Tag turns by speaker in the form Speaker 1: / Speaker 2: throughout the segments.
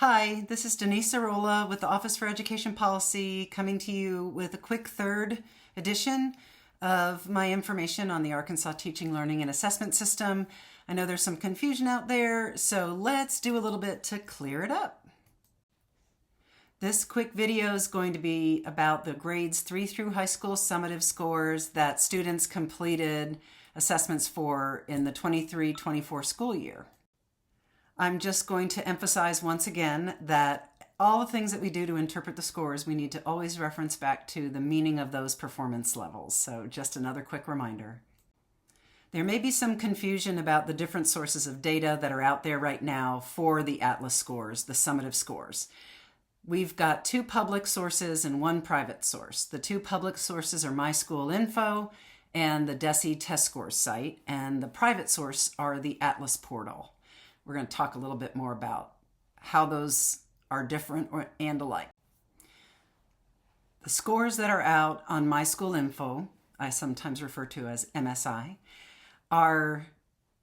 Speaker 1: Hi, this is Denise Arola with the Office for Education Policy coming to you with a quick third edition of my information on the Arkansas Teaching, Learning, and Assessment System. I know there's some confusion out there, so let's do a little bit to clear it up. This quick video is going to be about the grades 3 through high school summative scores that students completed assessments for in the 23-24 school year. I'm just going to emphasize once again that all the things that we do to interpret the scores, we need to always reference back to the meaning of those performance levels. So just another quick reminder. There may be some confusion about the different sources of data that are out there right now for the ATLAS scores, the summative scores. We've got 2 public sources and 1 private source. The 2 public sources are MySchoolInfo and the DESE Test Scores site, and the private source are the ATLAS portal. We're going to talk a little bit more about how those are different and alike. The scores that are out on MySchoolInfo, I sometimes refer to as MSI, are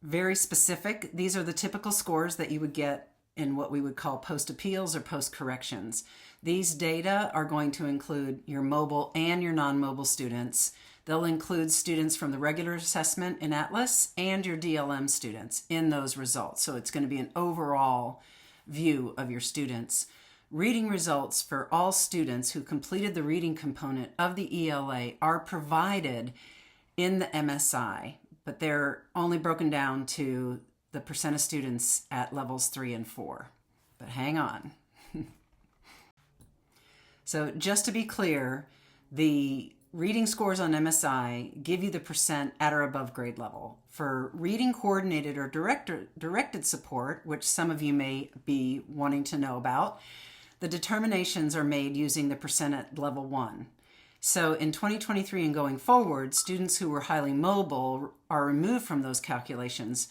Speaker 1: very specific. These are the typical scores that you would get in what we would call post-appeals or post-corrections. These data are going to include your mobile and your non-mobile students. They'll include students from the regular assessment in ATLAS and your DLM students in those results. So it's going to be an overall view of your students. Reading results for all students who completed the reading component of the ELA are provided in the MSI, but they're only broken down to the percent of students at levels 3 and 4. But hang on. So just to be clear, the reading scores on MSI give you the percent at or above grade level. For reading coordinated or directed support, which some of you may be wanting to know about, the determinations are made using the percent at level 1. So in 2023 and going forward, students who were highly mobile are removed from those calculations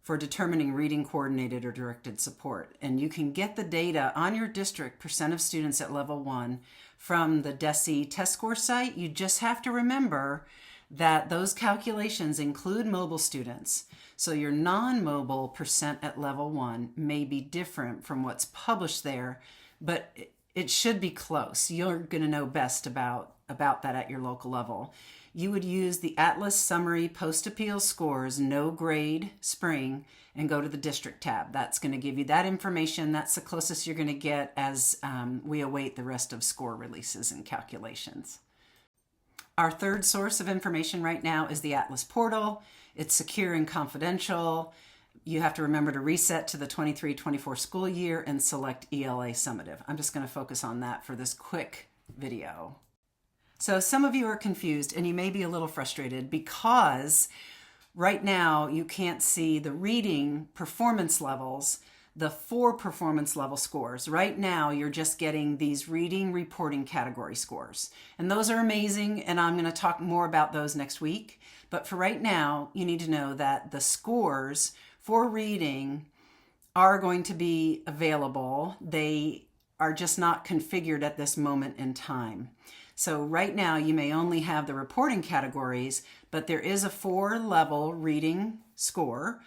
Speaker 1: for determining reading coordinated or directed support. And you can get the data on your district percent of students at level 1 from the DESE Test Score site. You just have to remember that those calculations include mobile students. So your non-mobile percent at level 1 may be different from what's published there, but it should be close. You're going to know best about that at your local level. You would use the ATLAS Summary Post-Appeal Scores No Grade Spring and go to the District tab. That's going to give you that information. That's the closest you're going to get as we await the rest of score releases and calculations. Our third source of information right now is the ATLAS portal. It's secure and confidential. You have to remember to reset to the 23-24 school year and select ELA summative. I'm just going to focus on that for this quick video. So some of you are confused and you may be a little frustrated because right now you can't see the reading performance levels, the 4 performance level scores. Right now you're just getting these reading reporting category scores. And those are amazing, and I'm going to talk more about those next week. But for right now, you need to know that the scores for reading are going to be available. They are just not configured at this moment in time. So right now you may only have the reporting categories, but there is a 4-level reading score.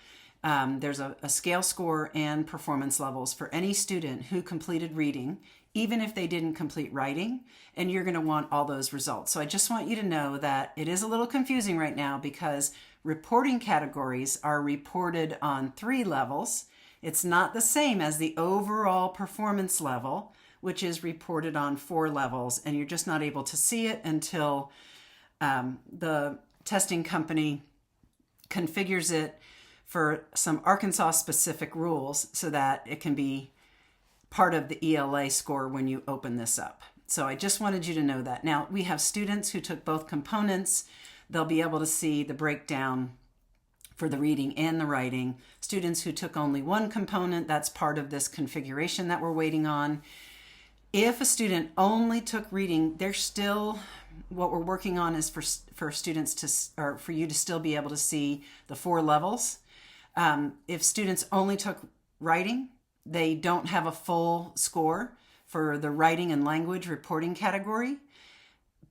Speaker 1: There's a scale score and performance levels for any student who completed reading, even if they didn't complete writing, and you're going to want all those results. So I just want you to know that it is a little confusing right now because reporting categories are reported on 3 levels. It's not the same as the overall performance level, which is reported on 4 levels, and you're just not able to see it until the testing company configures it for some Arkansas-specific rules so that it can be part of the ELA score when you open this up. So I just wanted you to know that. Now, we have students who took both components. They'll be able to see the breakdown for the reading and the writing. Students who took only 1 component, that's part of this configuration that we're waiting on. If a student only took reading, there's still, what we're working on is for students to, or for you to still be able to see the 4 levels. If students only took writing, they don't have a full score for the writing and language reporting category.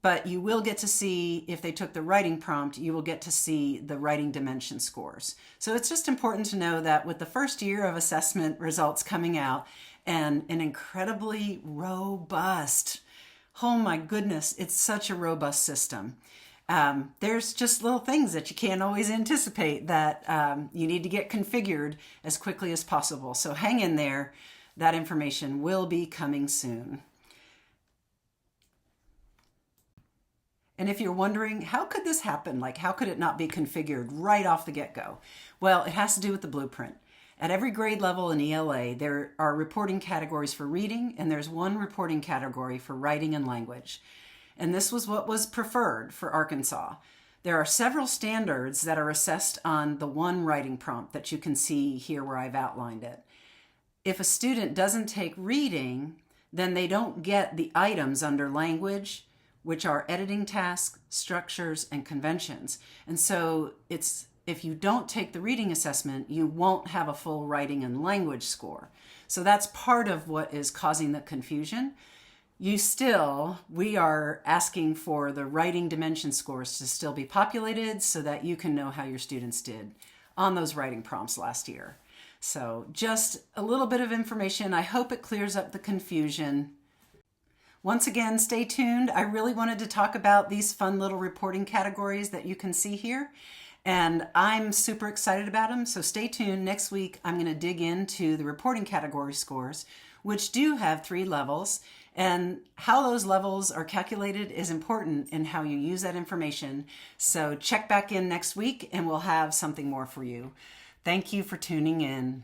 Speaker 1: but you will get to see, if they took the writing prompt, you will get to see the writing dimension scores. So it's just important to know that with the first year of assessment results coming out and an incredibly robust, oh my goodness, it's such a robust system. There's just little things that you can't always anticipate that you need to get configured as quickly as possible. So hang in there. That information will be coming soon. And if you're wondering, how could this happen? Like, how could it not be configured right off the get-go? Well, it has to do with the blueprint. At every grade level in ELA, there are reporting categories for reading, and there's one reporting category for writing and language. And this was what was preferred for Arkansas. There are several standards that are assessed on the one writing prompt that you can see here where I've outlined it. If a student doesn't take reading, then they don't get the items under language, which are editing tasks, structures, and conventions. And so if you don't take the reading assessment, you won't have a full writing and language score. So that's part of what is causing the confusion. We are asking for the writing dimension scores to still be populated so that you can know how your students did on those writing prompts last year. So just a little bit of information. I hope it clears up the confusion. Once again, stay tuned. I really wanted to talk about these fun little reporting categories that you can see here, and I'm super excited about them. So stay tuned. Next week, I'm going to dig into the reporting category scores, which do have 3 levels, and how those levels are calculated is important in how you use that information. So check back in next week and we'll have something more for you. Thank you for tuning in.